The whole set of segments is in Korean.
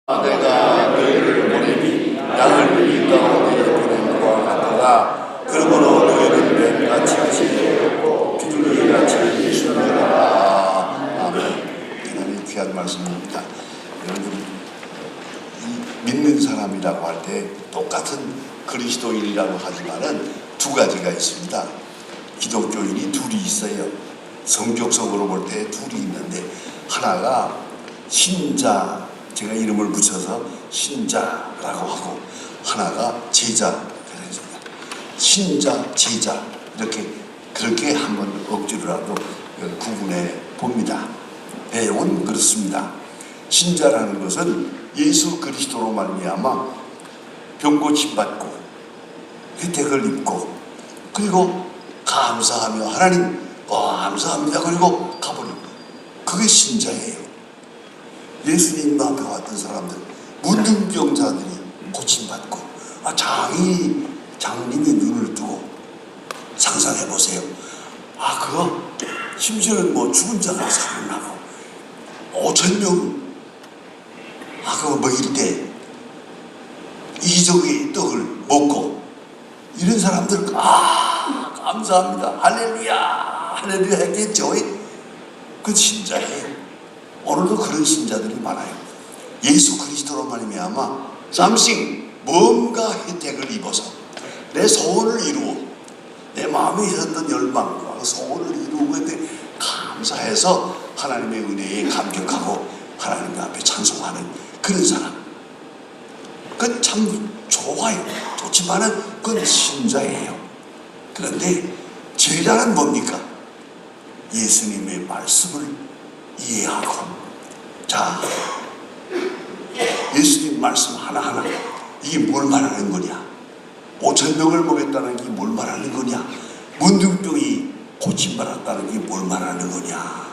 내가 너희를 보내니 양을 이 가운데 보낸 것과 같도다. 그러므로 너희는 뱀같이 지혜롭고 비둘기같이 순결하라. 아멘. 하나님 귀한 말씀입니다. 여러분, 믿는 사람이라고 할 때 똑같은 그리스도인이라고 하지만은 두 가지가 있습니다. 기독교인이 둘이 있어요. 성격적으로 볼 때 둘이 있는데, 하나가 신자, 제가 이름을 붙여서 신자라고 하고, 하나가 제자. 신자, 제자, 그렇게 한번 억지로라도 구분해 봅니다. 내용은 그렇습니다. 신자라는 것은 예수 그리스도로 말미암아 병고침 받고 혜택을 입고, 그리고 감사하며 하나님 감사합니다 그리고 가버리고, 그게 신자예요. 예수님 앞에 왔던 사람들, 문둥병자들이 고침받고, 장님이 눈을 뜨고, 상상해 보세요. 그거 심지어는 죽은 자가 살아나고 5,000명 그거 먹일 때 이적의 떡을 먹고, 이런 사람들 감사합니다 할렐루야 할렐루야 했겠죠. 그 신자예요. 오늘도 그런 신자들이 많아요. 예수 그리스도로 말미암아 something, 뭔가 혜택을 입어서 내 소원을 이루어, 내 마음에 있었던 열망과 소원을 이루고 있는데 감사해서 하나님의 은혜에 감격하고 하나님 앞에 찬송하는 그런 사람, 그건 참 좋아요. 좋지만은 그건 신자예요. 그런데 제자는 뭡니까? 예수님의 말씀을 이해하고, 예수님 말씀 하나하나, 이게 뭘 말하는 거냐? 5,000명을 먹였다는 게 뭘 말하는 거냐? 문둥병이 고침받았다는 게 뭘 말하는 거냐?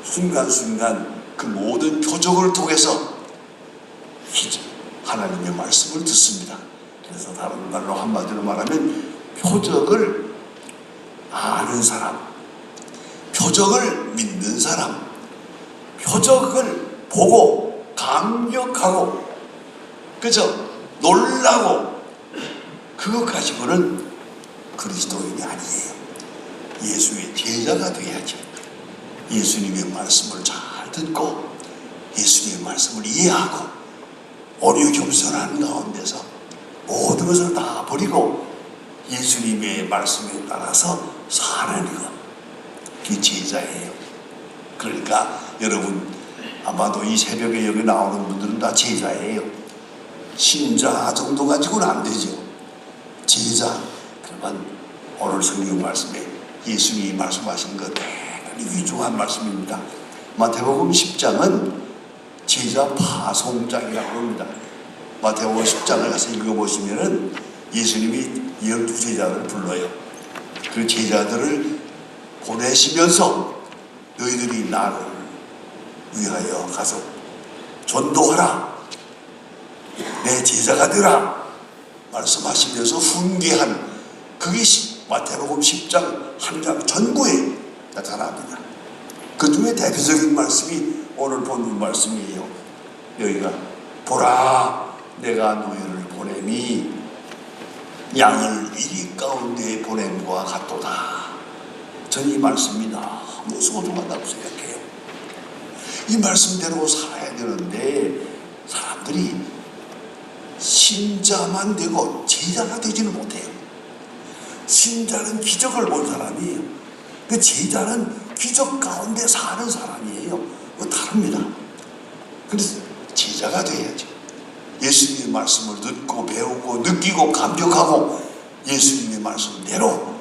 순간순간 그 모든 표적을 통해서 하나님의 말씀을 듣습니다. 그래서 다른 말로 한마디로 말하면 표적을 아는 사람, 표적을 믿는 사람, 표적을 보고 감격하고, 그죠? 놀라고, 그것 가지고는 그리스도인이 아니에요. 예수의 제자가 되어야죠. 예수님의 말씀을 잘 듣고 예수님의 말씀을 이해하고 오류 겸손한 가운데서 모든 것을 다 버리고 예수님의 말씀에 따라서 사는 것, 그게 제자예요. 그러니까 여러분, 아마도 이 새벽에 여기 나오는 분들은 다 제자예요. 신자 정도 가지고는 안 되죠. 제자. 그러면 오늘 성경 말씀에 예수님이 말씀하신 것 대단히 귀중한 말씀입니다. 마태복음 10장은 제자 파송장이라고 합니다. 마태복음 10장을 가서 읽어보시면은 예수님이 12제자를 불러요. 그 제자들을 보내시면서 너희들이 나를 위하여 가서 전도하라, 내 제자가 되라 말씀하시면서 훈계한, 그게 마태복음 10장 한 장 전부에 나타납니다. 그 중에 대표적인 말씀이 오늘 본 말씀이에요. 여기가 보라, 내가 너희를 보냄이 양을 이리 가운데 보냄과 같도다. 저는 이 말씀이 너무 소중하다고 생각해요. 이 말씀대로 살아야 되는데 사람들이 신자만 되고 제자가 되지는 못해요. 신자는 기적을 본 사람이에요. 그 제자는 기적 가운데 사는 사람이에요. 그거 다릅니다. 그래서 제자가 돼야죠. 예수님의 말씀을 듣고 배우고 느끼고 감격하고 예수님의 말씀대로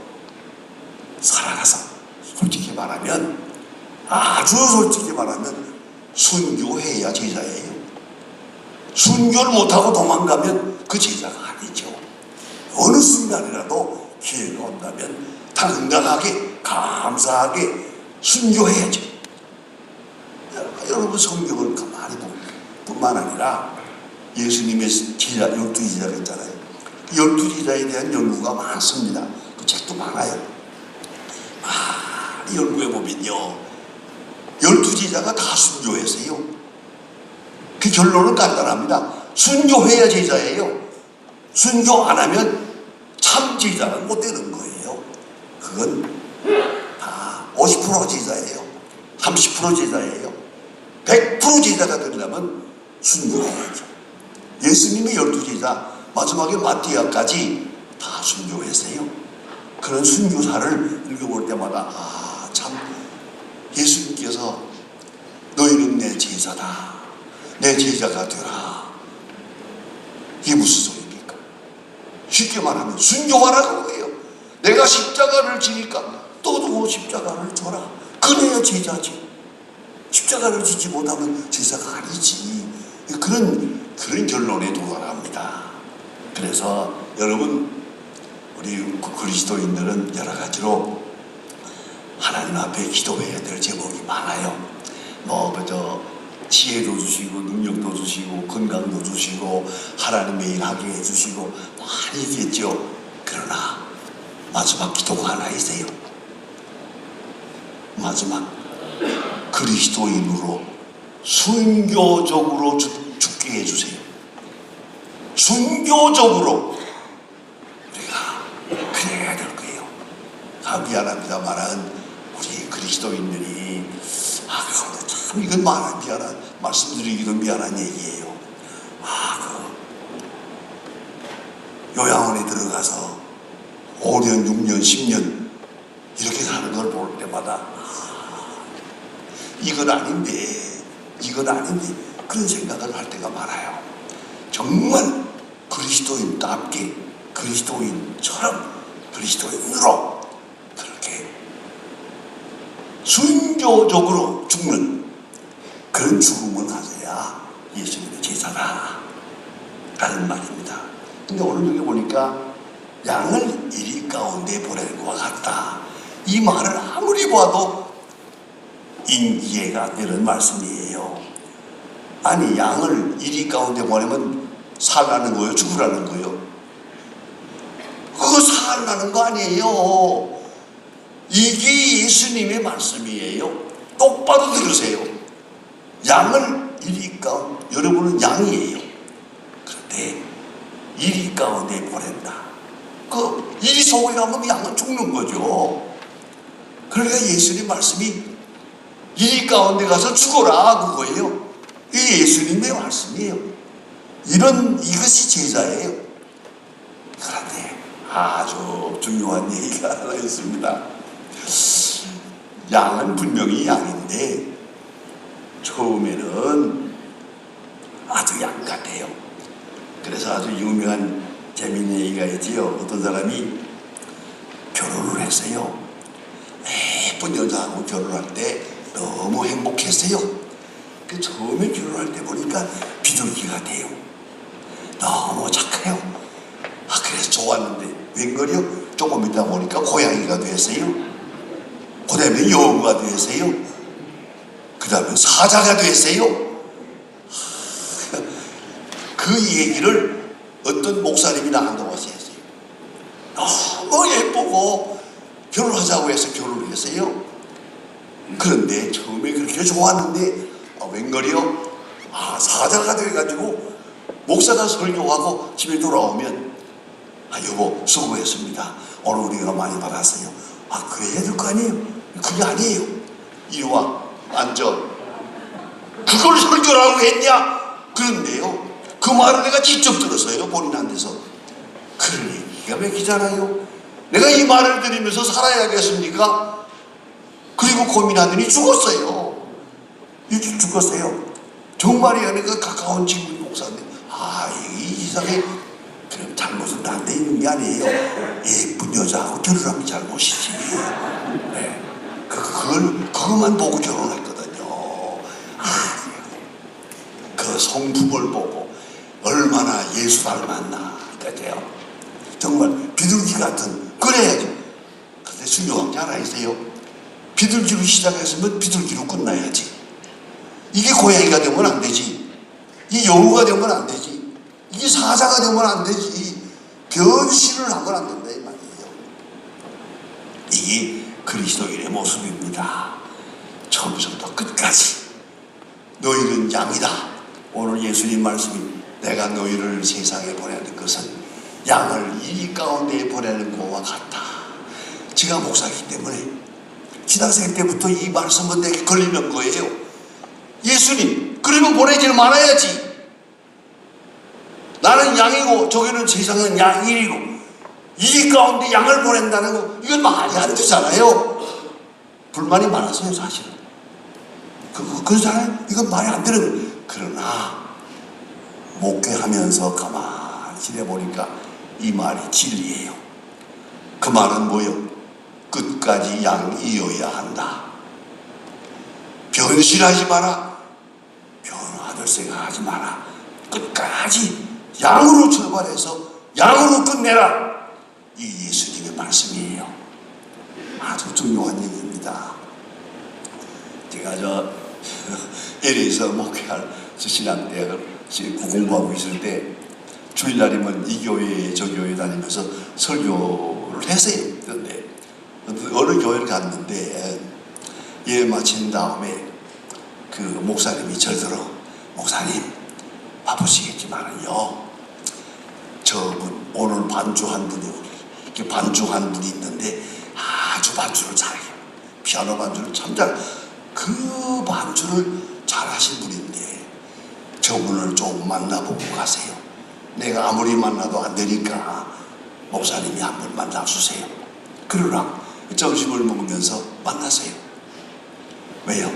살아가서, 솔직히 말하면, 아주 솔직히 말하면 순교해야 제자예요. 순교를 못하고 도망가면 그 제자가 아니죠. 어느 순간이라도 기회가 온다면 당당하게 감사하게 순교해야죠. 여러분, 성경을 가만히 보면 뿐만 아니라 예수님의 제자, 12제자가 있잖아요. 12제자에 대한 연구가 많습니다. 그 책도 많아요. 많이 연구해 보면요, 12제자가 다 순교했어요. 그 결론은 간단합니다. 순교해야 제자예요. 순교 안 하면 참 제자가 못 되는 거예요. 그건 다 50% 제자예요. 30% 제자예요. 100% 제자가 되려면 순교해야죠. 예수님의 12제자 마지막에 마띠아까지 다 순교했어요. 그런 순교사를 읽어볼 때마다 참 예수님께서 너희는 내 제자다. 내 제자가 되라. 이게 무슨 소리입니까? 쉽게 말하면 순교하라는 거예요. 내가 십자가를 지니까 너도 십자가를 져라. 그래야 제자지. 십자가를 지지 못하면 제자가 아니지. 그런 결론에 도달합니다. 그래서 여러분, 우리 그리스도인들은 여러 가지로 하나님 앞에 기도해야 될 제목이 많아요. 그저 지혜도 주시고 능력도 주시고 건강도 주시고 하나님의 일 하게 해주시고 많이 있겠죠. 그러나 마지막 기도가 하나 있어요. 마지막 그리스도인으로 순교적으로 죽게 해주세요. 순교적으로 우리가 그래야 될 거예요. 미안합니다만은 우리 그리스도인들이 참 이건 미안한 말씀드리기도 미안한 얘기예요. 요양원에 들어가서 5년, 6년, 10년 이렇게 사는 걸 볼 때마다 이건 아닌데 그런 생각을 할 때가 많아요. 정말 그리스도인답게 그리스도인처럼 그리스도인으로 그렇게 순교적으로 죽는 그런 죽음을 가져야 예수님의 제자다 라는 말입니다. 근데 오늘 여기 보니까 양을 이리 가운데 보내는 것과 같다. 이 말을 아무리 봐도 이해가 되는 말씀이에요. 아니, 양을 이리 가운데 보내면 살라는 거예요? 죽으라는 거예요? 그거 살라는 거 아니에요. 이게 예수님의 말씀이에요. 똑바로 들으세요. 양을 이리 가운데, 여러분은 양이에요. 그런데 이리 가운데 보낸다. 그 이리 속에 가면 양은 죽는 거죠. 그러니까 예수님 말씀이 이리 가운데 가서 죽어라 그거예요. 이게 예수님의 말씀이에요. 이것이 제자예요. 그런데 아주 중요한 얘기가 하나 있습니다. 양은 분명히 양인데 처음에는 아주 양 같아요. 그래서 아주 유명한 재미있는 얘기가 있지요. 어떤 사람이 결혼을 했어요. 예쁜 여자하고 결혼할 때 너무 행복했어요. 그 처음에 결혼할 때 보니까 비둘기가 돼요. 너무 착해요. 그래서 좋았는데 웬걸요? 조금 있다 보니까 고양이가 됐어요. 그 다음에 여우가 됐어요. 그 다음에 사자가 됐어요. 그 얘기를 어떤 목사님이 나한테 와서 했어요. 너무 예쁘고 결혼하자고 해서 결혼을 했어요. 그런데 처음에 그렇게 좋았는데 웬걸요? 사자가 돼가지고 목사가 설교하고 집에 돌아오면 여보 수고했습니다. 오늘 우리가 많이 받았어요. 그래야 될 거 아니에요? 그게 아니에요. 이리 와 앉아. 그걸 설교라고 했냐? 그런데요, 그 말을 내가 직접 들었어요. 본인한테서. 그런 얘기가 맥히잖아요. 내가 이 말을 들으면서 살아야겠습니까? 그리고 고민하더니 죽었어요. 일찍 죽었어요. 정말이에요. 내가 가까운 친구 목사인데 이 이상에 그럼 잘못은 나한테 있는 게 아니에요. 예쁜 여자하고 결혼한 게 잘못이지. 네. 그것만 보고 결혼했거든요. 그 성품을 보고 얼마나 예수 닮았나. 그러니까요. 정말 비둘기 같은, 그래야죠. 근데 중요한 게 하나 있어요. 비둘기로 시작했으면 비둘기로 끝나야지. 이게 고양이가 되면 안 되지. 이게 여우가 되면 안 되지. 이게 사자가 되면 안 되지. 변신을 하면 안 된다 이 말이에요. 이게 그리스도인의 모습입니다. 처음부터 끝까지 너희는 양이다. 오늘 예수님 말씀이 내가 너희를 세상에 보내는 것은 양을 이 가운데에 보내는 것과 같다. 제가 목사이기 때문에 신학생 때부터 이 말씀은 내게 걸리는 거예요. 예수님, 그러면 보내지는 말아야지. 나는 양이고 저기는 세상은 양이고 이 가운데 양을 보낸다는 거, 이건 말이 안 되잖아요. 불만이 많았어요, 사실은. 그렇잖아요. 이건 말이 안 되는 거예요. 그러나 목회하면서 가만히 지내보니까 이 말이 진리예요. 그 말은 뭐요? 끝까지 양이어야 한다. 변신하지 마라. 변화될 생각하지 마라. 끝까지 양으로 출발해서 양으로 끝내라. 이 예수님의 말씀이에요. 아주 중요한 얘기입니다. 제가 LA에서 목회할 신학대학을 공부하고 있을 때 주일날이면 이 교회 저 교회 다니면서 설교를 했어요. 그런데 어느 교회를 갔는데 예배 마친 다음에 그 목사님이 저더러 목사님 바쁘시겠지만은요 저분 오늘 반주한 분이 이렇게 반주한 분이 있는데 아주 반주를 잘해요. 피아노 반주를 참 잘. 그 반주를 잘하신 분인데 저분을 좀 만나보고 가세요. 내가 아무리 만나도 안 되니까 목사님이 한번 만나주세요. 그러라. 점심을 먹으면서 만나세요. 왜요?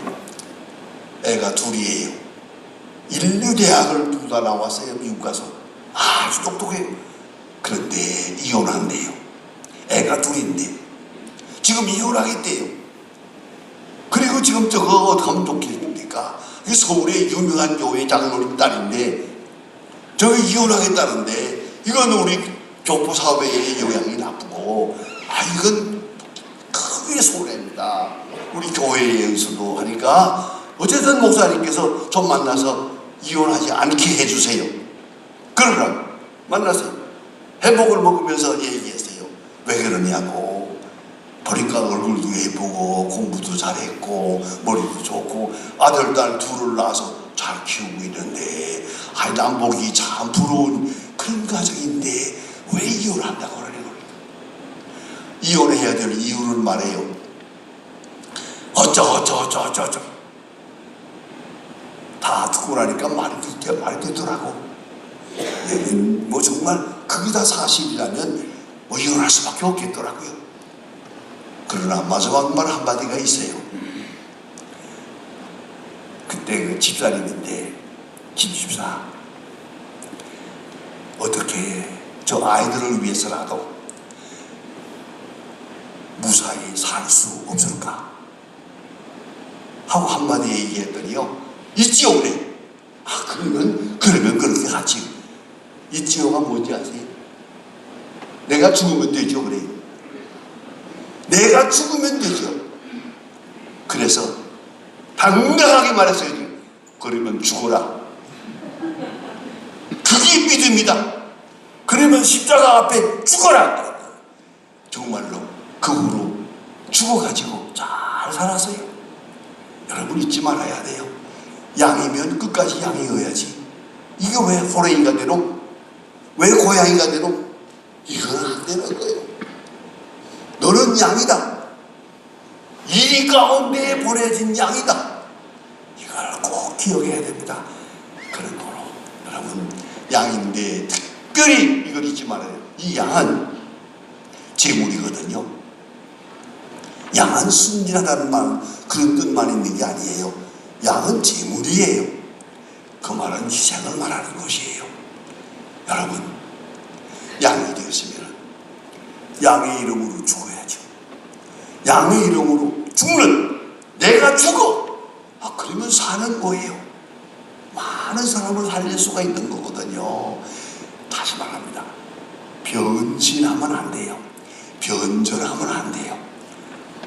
애가 둘이에요. 인류대학을 둘 다 나왔어요. 미국 가서. 아주 똑똑해요. 그런데 이혼한대요. 애가 둘인데 지금 이혼하겠대요. 그리고 지금 저거 어떻게 하면 좋겠습니까? 서울의 유명한 교회 장로님 딸인데 저거 이혼하겠다는데 이건 우리 교포 사업에 영향이 나쁘고 이건 크게 손해입니다. 우리 교회에서도 하니까 어쨌든 목사님께서 좀 만나서 이혼하지 않게 해주세요. 그러라 만나세요. 회복을 먹으면서 얘기했어요. 왜 그러냐고. 보니까 얼굴도 예쁘고 공부도 잘했고 머리도 좋고 아들 딸 둘을 낳아서 잘 키우고 있는데 난 보기 참 부러운 그런 가정인데 왜 이혼한다고 그러는 겁니까? 이혼해야 될 이유를 말해요. 어쩌 다 듣고 나니까 말이 되더라고. 뭐 정말 그게 다 사실이라면 뭐 이혼할 수밖에 없겠더라고요. 그러나 마지막 말 한마디가 있어요. 그때 그 집사님인데 집사 어떻게 저 아이들을 위해서라도 무사히 살 수 없을까 하고 한마디 얘기했더니요 있지요 그래. 그러면 그렇게 같이. 있지요가 뭔지 아세요? 내가 죽으면 되죠 그래. 내가 죽으면 되죠. 그래서 당당하게 말했어요. 그러면 죽어라. 그게 믿음이다. 그러면 십자가 앞에 죽어라. 정말로 그 후로 죽어가지고 잘 살았어요. 여러분 잊지 말아야 돼요. 양이면 끝까지 양이어야지. 이게 왜 호랑이가 되노? 왜 고양이가 되노? 이건 안 되는 거예요. 너는 양이다. 이 가운데에 보내진 양이다. 이걸 꼭 기억해야 됩니다. 그런 거로 여러분 양인데 특별히 이걸 잊지 말아요. 이 양은 재물이거든요. 양은 순진하다는 말 그런 뜻만 있는 게 아니에요. 양은 재물이에요. 그 말은 희생을 말하는 것이에요. 여러분 양이 되었으면 양의 이름으로 죽어야죠. 양의 이름으로 죽는 내가 죽어. 그러면 사는 거예요. 많은 사람을 살릴 수가 있는 거거든요. 다시 말합니다. 변신하면 안 돼요. 변절하면 안 돼요.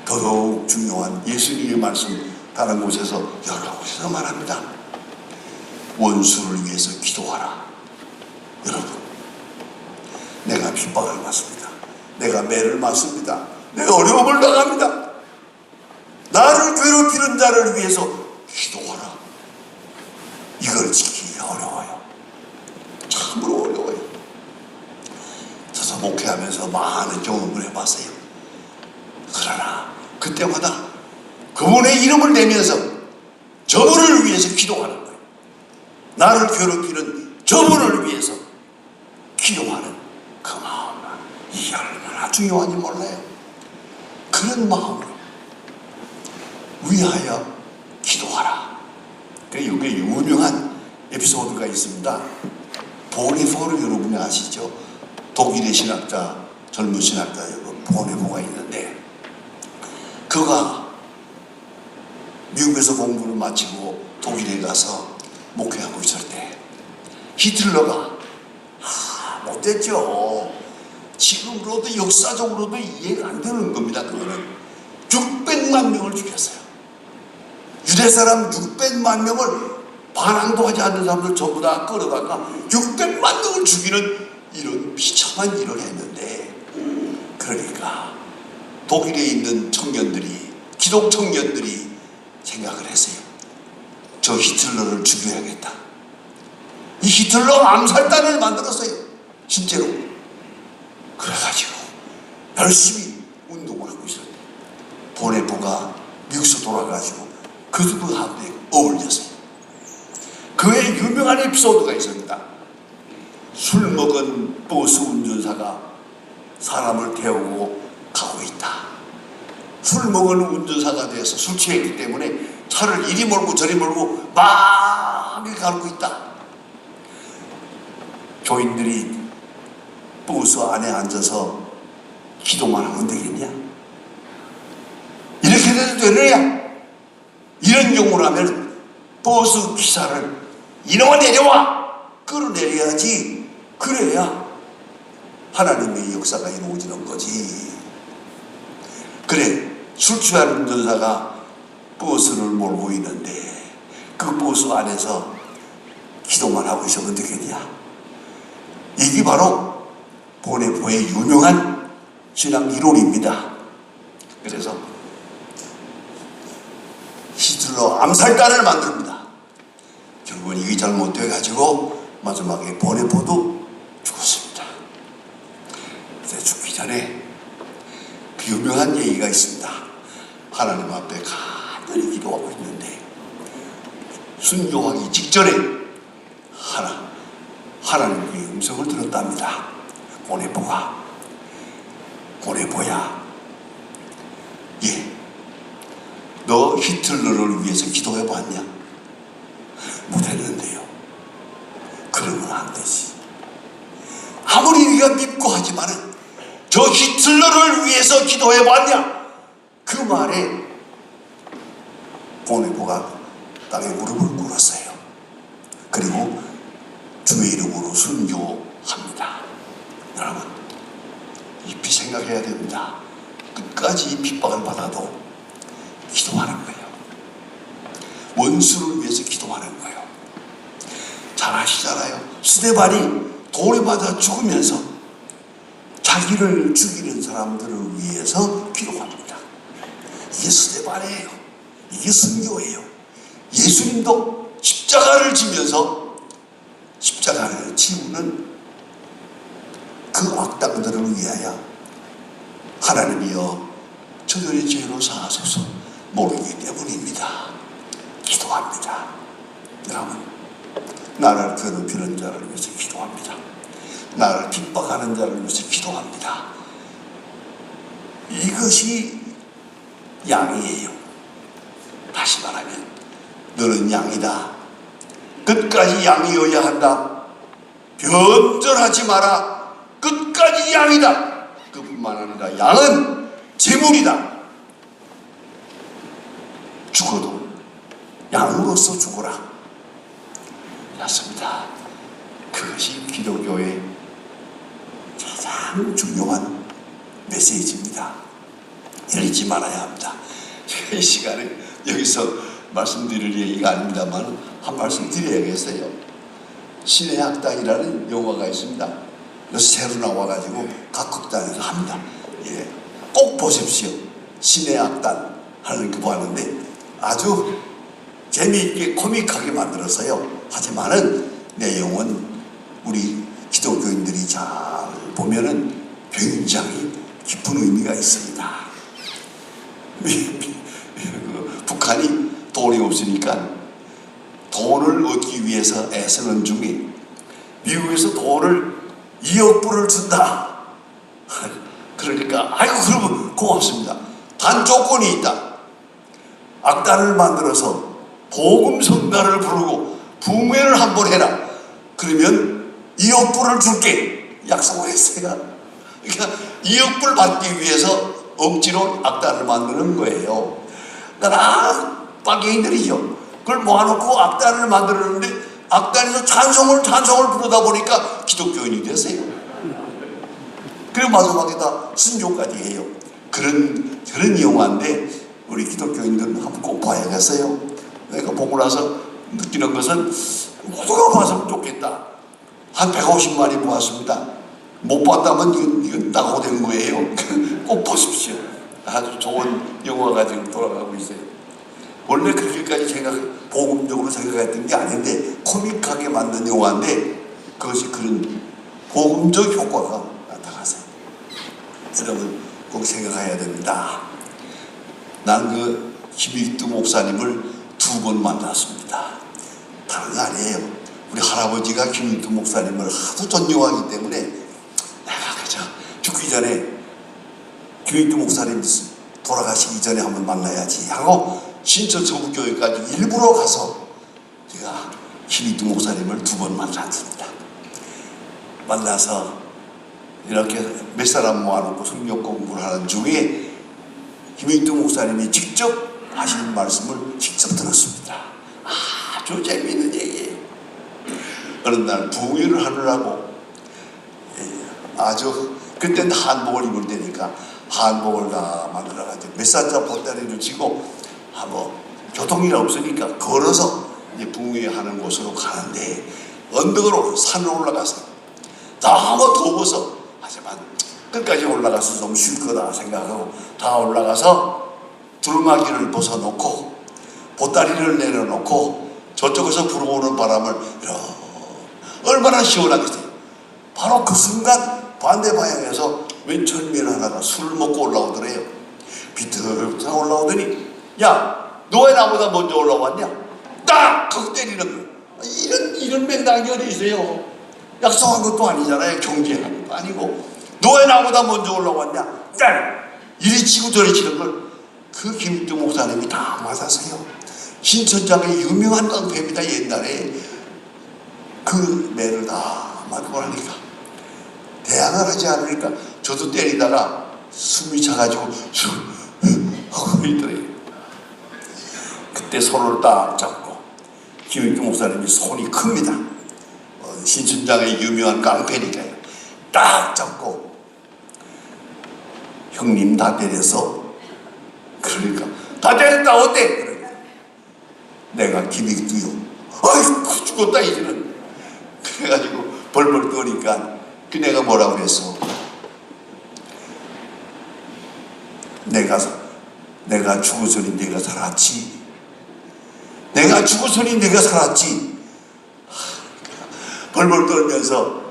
더더욱 중요한 예수님의 말씀 다른 곳에서 여러 곳에서 말합니다. 원수를 위해서 기도하라. 여러분 내가 핍박을 받습니다. 내가 매를 맞습니다. 내가 어려움을 당합니다. 나를 괴롭히는 자를 위해서 기도하라. 이걸 지키면 목회하면서 많은 경험을 해봤어요. 그러나 그때마다 그분의 이름을 내면서 저분을 위해서 기도하는 거예요. 나를 괴롭히는 저분을 위해서 기도하는 그 마음, 이게 얼마나 중요한지 몰라요. 그런 마음으로 위하여 기도하라. 이게 유명한 에피소드가 있습니다. 보네포를 여러분이 아시죠? 독일의 신학자, 젊은 신학자 보네포가 있는데, 그가 미국에서 공부를 마치고 독일에 가서 목회하고 있을 때 히틀러가 못됐죠. 지금으로도 역사적으로도 이해가 안 되는 겁니다. 그거는 600만 명을 죽였어요. 유대 사람 600만 명을 반항도 하지 않는 사람들 전부 다 끌어다가 600만 명을 죽이는 이런 비참한 일을 했는데, 그러니까 독일에 있는 청년들이, 기독 청년들이 생각을 했어요. 저 히틀러를 죽여야겠다. 이 히틀러 암살단을 만들었어요. 실제로. 그래가지고 열심히 운동을 하고 있었는데, 보네포가 미국에서 돌아가지고 그들 가운데 어울렸어요. 그의 유명한 에피소드가 있습니다. 술 먹은 버스 운전사가 사람을 태우고 가고 있다. 술 먹은 운전사가 돼서 술 취했기 때문에 차를 이리 몰고 저리 몰고 막 가고 있다. 교인들이 버스 안에 앉아서 기도만 하면 되겠냐? 이렇게 돼도 되느냐? 이런 경우라면 버스 기사를 이놈아 내려와! 끌어내려야지. 그래야 하나님의 역사가 이루어지는 거지. 그래, 술 취한 운전사가 버스를 몰고 있는데 그 버스 안에서 기도만 하고 있으면 되겠냐? 이게 바로 보네포의 유명한 신앙 이론입니다. 그래서 히틀러 암살단을 만듭니다. 결국은 이게 잘못돼가지고 마지막에 보네포도 죽었습니다. 그래서 죽기 전에 그 유명한 얘기가 있습니다. 하나님 앞에 간절히 기도하고 있는데 순교하기 직전에 하나님의 음성을 들었답니다. 보네포야, 너 히틀러를 위해서 기도해봤냐? 못했는데요. 그러면 안 되지. 아무리 네가 믿고 하지만은 저 히틀러를 위해서 기도해봤냐? 그 말에 보네포가 땅에 무릎을 꿇었어요. 그리고 주의 이름으로 순교합니다. 여러분, 깊이 생각해야 됩니다. 끝까지 핍박을 받아도 기도하는 거예요. 원수를 위해서 기도하는 거예요. 잘 아시잖아요. 스데반이 돌에 맞아 죽으면서 자기를 죽이는 사람들을 위해서 기도합니다. 이게 스데반이에요. 이게 순교예요. 예수님도 십자가를 지면서 십자가를 지우는 그 악당들을 위하여 하나님이여 저들의 죄를 사하소서 모르기 때문입니다. 기도합니다. 여러분, 나를 괴롭히는 자를 위해서 기도합니다. 나를 핍박하는 자를 위해서 기도합니다. 이것이 양이에요. 다시 말하면 너는 양이다. 끝까지 양이어야 한다. 변절하지 마라. 끝까지 양이다. 그뿐만 아니라 양은 재물이다. 죽어도 양으로서 죽어라. 맞습니다. 그것이 기독교의 가장 중요한 메시지입니다. 잃지 말아야 합니다. 이 시간에 여기서 말씀드릴 얘기가 아닙니다만 한 말씀 드려야겠어요. 신의 악당이라는 영화가 있습니다. 그래서 새로 나와가지고 각 극단에서 합니다. 꼭 보십시오. 신의 악당 하는 거 하는데 아주 재미있게 코믹하게 만들었어요. 하지만은 내용은 우리 기독교인들이 잘 보면은 굉장히 깊은 의미가 있습니다. 북한이 돈이 없으니까 돈을 얻기 위해서 애쓰는 중에 미국에서 돈을 2억 불을 준다. 그러니까 아이고 그러면 고맙습니다. 단 조건이 있다. 악단을 만들어서 복음 성가를 부르고 붕괴를 한번 해라. 그러면 2억 불을 줄게. 약속을 했어요. 그러니까 2억 불 받기 위해서 억지로 악단을 만드는 거예요. 그러니까 빨갱이들이죠. 그걸 모아놓고 악단을 만들었는데 악단에서 찬송을 부르다 보니까 기독교인이 됐어요. 그리고 마지막에 다 순교까지 해요. 그런 영화인데 우리 기독교인들은 한번 꼭 봐야겠어요. 내가 보고 나서 느끼는 것은 모두가 봤으면 좋겠다. 한 150만이 보았습니다. 못 봤다면 이건 낙오된 거예요. 꼭 보십시오. 아주 좋은 영화가 지금 돌아가고 있어요. 원래 그렇게까지 복음적으로 생각했던 게 아닌데 코믹하게 만든 영화인데 그것이 그런 복음적 효과가 나타났어요. 여러분 꼭 생각해야 됩니다. 난 김익두 목사님을 2번 만났습니다. 다른 거 아니에요. 우리 할아버지가 김익두 목사님을 하도 존경하기 때문에 내가 그저 죽기 전에 김익두 목사님 돌아가시기 전에 한번 만나야지 하고 신천 서북교회까지 일부러 가서 제가 김익두 목사님을 2번 만났습니다. 만나서 이렇게 몇 사람 모아놓고 성경 공부를 하는 중에 김익두 목사님이 직접 하시는 말씀을 직접 들었습니다. 아주 재미있는 얘기예요. 어느 날 부흥회를 하느라고 아주 그때는 한복을 입을 때니까 한복을 다 만들어가지고 몇 살짜 보따리를 쥐고 교통이 없으니까 걸어서 이제 부흥회 하는 곳으로 가는데 언덕으로 산을 올라가서 너무 더워서 하지만 끝까지 올라가서 좀 쉴 거다 생각하고 다 올라가서 두루마기를 벗어놓고 보따리를 내려놓고 저쪽에서 불어오는 바람을 얼마나 시원하겠어요. 바로 그 순간 반대 방향에서 웬 젊은 하나가 술을 먹고 올라오더래요. 비틀비틀 올라오더니 야 너 왜 나보다 먼저 올라왔냐? 딱 거기 때리는 거예요. 이런 맥락이 어디 있어요. 약속한 것도 아니잖아요. 경쟁한 것도 아니고 너 왜 나보다 먼저 올라왔냐? 이리 치고 저리 치는 걸 그 김익두 목사님이 다 맞았어요. 신천장의 유명한 깡패입니다. 옛날에 그 매를 다 맞고 하니까 대항을 하지 않으니까 저도 때리다가 숨이 차가지고 하고 있더래요. 그때 손을 딱 잡고 김익두 목사님이 손이 큽니다. 신천장의 유명한 깡패니까요. 딱 잡고 형님 다 때렸어. 그러니까 다 때렸다 어때? 그러니까 내가 김익두요. 아이 죽었다 이제는. 그래가지고 벌벌 떠니까 그 내가 뭐라고 그랬어? 내가 죽어서니 내가 살았지. 내가 죽어서니 내가 살았지. 벌벌 떨면서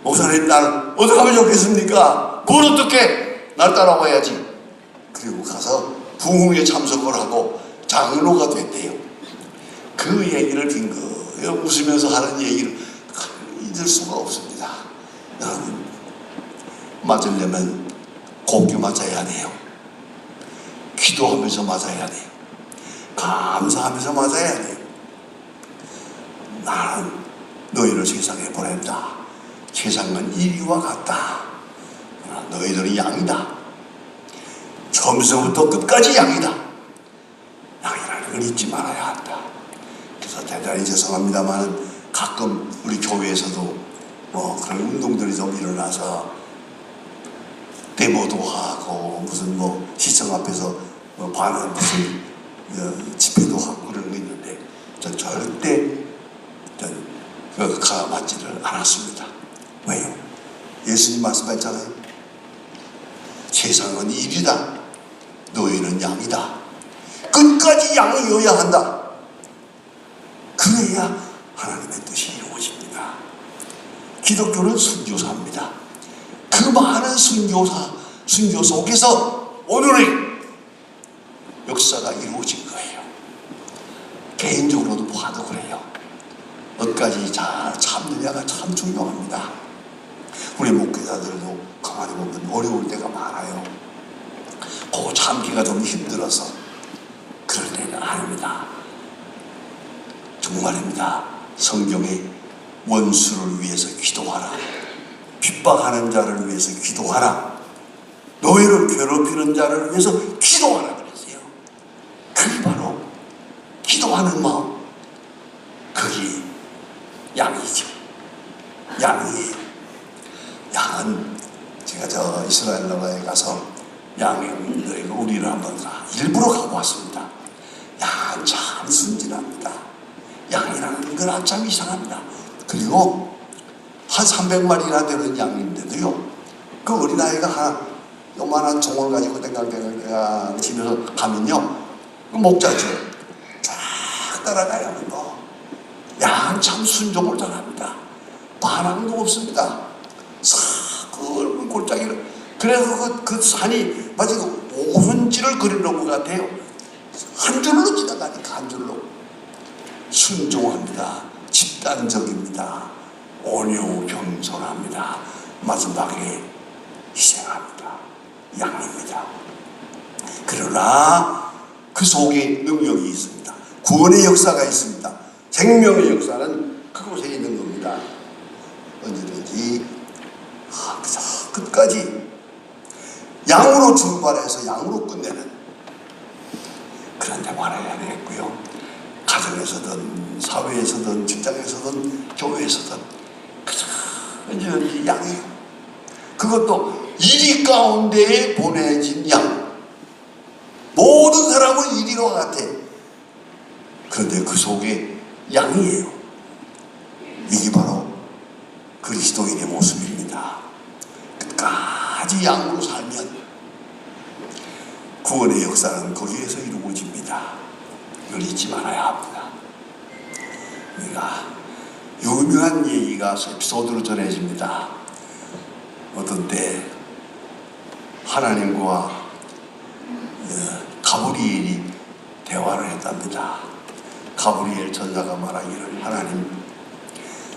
목사님 날 어떻게 하면 좋겠습니까? 뭘 어떻게 날 따라와야지. 그리고 가서 부흥회에 참석을 하고 장로가 됐대요. 그 얘기를 빙긋 웃으면서 하는 얘기를 잊을 수가 없습니다. 여러분 맞으려면 곱게 맞아야 돼요. 기도하면서 맞아야 돼요. 감사하면서 맞아야 돼요. 나는 너희를 세상에 보낸다. 세상은 이리와 같다. 너희들은 양이다. 처음부터 끝까지 양이다. 양이라는 걸 잊지 말아야 한다. 그래서 대단히 죄송합니다만 가끔 우리 교회에서도 그런 운동들이 좀 일어나서 데모도 하고 무슨 시청 앞에서 반은 무슨 집회도 하고 그런 거 있는데 전 절대 가만지를 않았습니다. 왜요? 예수님 말씀했잖아요. 세상은 일이다. 너희는 양이다. 끝까지 양이어야 한다. 그래야 하나님의 뜻이 이루어집니다. 기독교는 순교사입니다. 그 그 많은 순교 속에서 오늘의 역사가 이루어진 거예요. 개인적으로도 봐도 그래요. 어디까지 잘 참느냐가 참 중요합니다. 우리 목회자들도 가만히 보면 어려울 때가 많아요. 그 참기가 좀 힘들어서 그럴 때는 아닙니다. 정말입니다. 성경에 원수를 위해서 기도하라, 핍박하는 자를 위해서 기도하라, 너희를 괴롭히는 자를 위해서 기도하라 그랬어요. 그게 바로 기도하는 마음, 그게 양이죠. 양이에요. 양은 제가 저 이스라엘 나라에 가서 양의 우리를 한번 일부러 가보았습니다. 양은 참 순진합니다. 양이라는 건 참 이상합니다. 그리고 한 300마리나 되는 양인데도요, 그 어린아이가 하나 요만한 종을 가지고 땡강땡강 치면서 가면요, 그 목자죠, 쫙 따라가요. 양은 참 순종을 잘합니다. 반항도 없습니다. 싹 그 골짜기를, 그래서 그 산이 마치 오선지를 그려놓은 것 같아요. 한 줄로 지나가니까 한 줄로. 순종합니다. 집단적입니다. 온유 겸손합니다. 마지막에 희생합니다. 양입니다. 그러나 그 속에 능력이 있습니다. 구원의 역사가 있습니다. 생명의 역사는 그곳에 있는 겁니다. 언제든지 끝까지 양으로 출발해서 양으로 끝내는 그런 데 말해야 되겠고요. 가정에서든 사회에서든 직장에서든 교회에서든 언제든지 양이에요. 그것도 이리 가운데에 보내진 양. 모든 사람은 이리와 같아. 그런데 그 속에 양이에요. 이게 바로 그리스도인의 모습입니다. 끝까지 양으로 살면 구원의 역사는 거기에서 이루어집니다. 이걸 잊지 말아야 합니다. 우리가 유명한 얘기가 에피소드로 전해집니다. 어떤 때 하나님과 가브리엘이 대화를 했답니다. 가브리엘 전사가 말하기를, 하나님,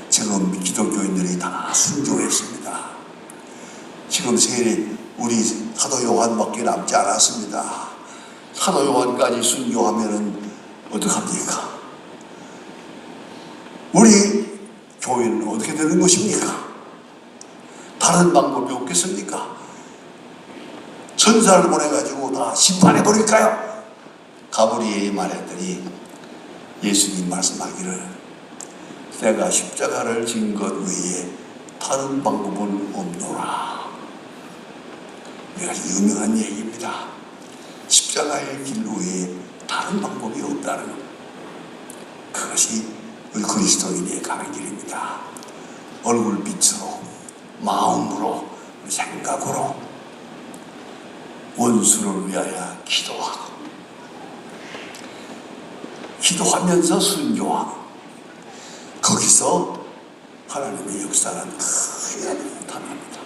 지금 기독교인들이 다 순교했습니다. 지금 세례 우리 사도 요한밖에 남지 않았습니다. 사도 요한까지 순교하면은 어떡합니까? 우리 교회는 어떻게 되는 것입니까? 다른 방법이 없겠습니까? 천사를 보내가지고 다 심판해버릴까요? 가브리엘이 말했더니 예수님 말씀하기를, 내가 십자가를 진 것 외에 다른 방법은 없노라. 이것이 유명한 얘기입니다. 십자가의 길 외에 다른 방법이 없다는 것. 그것이 우리 그리스도인의 가는 길입니다. 얼굴빛으로, 마음으로, 생각으로 원수를 위하여 기도하고, 기도하면서 순교하고, 거기서 하나님의 역사는 크게 나타납니다.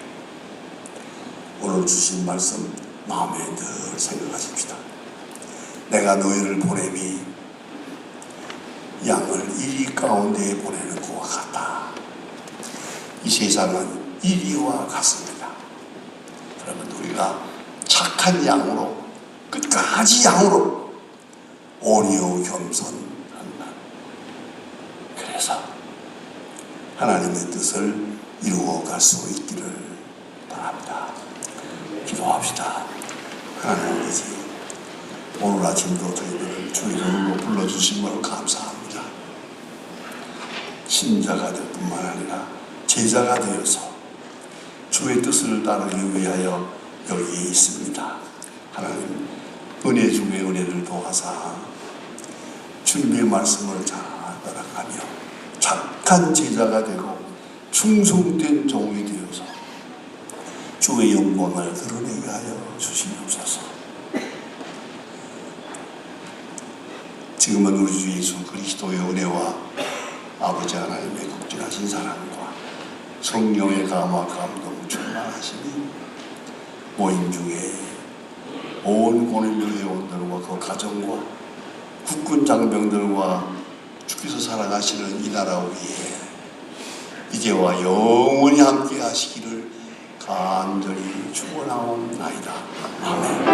오늘 주신 말씀 마음에 늘 생각하십시다. 내가 너희를 보냄이 양을 이리 가운데에 보내는 것과 같다. 이 세상은 이리와 같습니다. 그러면 우리가 착한 양으로, 끝까지 양으로 온유 겸손한다. 그래서 하나님의 뜻을 이루어갈 수 있기를 바랍니다. 기도합시다. 하나님 아버지, 오늘 아침도 저희들을 주의 이름으로 불러주심을 감사합니다. 신자가 될 뿐만 아니라 제자가 되어서 주의 뜻을 따르기 위하여 여기에 있습니다. 하나님, 은혜 중에 은혜를 더하사 주님의 말씀을 잘 따라가며 착한 제자가 되고 충성된 종이 되어서 주의 영광을 드러내게 하여 주시옵소서. 지금은 우리 주 예수 그리스도의 은혜와 아버지 하나님의 극진하신 사랑과 성령의 감화 감동 말하시니 모임 중에 온 고넬료 회원들과 그 가정과 국군 장병들과 주께서 살아가시는 이 나라 위에 이제와 영원히 함께 하시기를 간절히 축원하옵나이다. 아멘.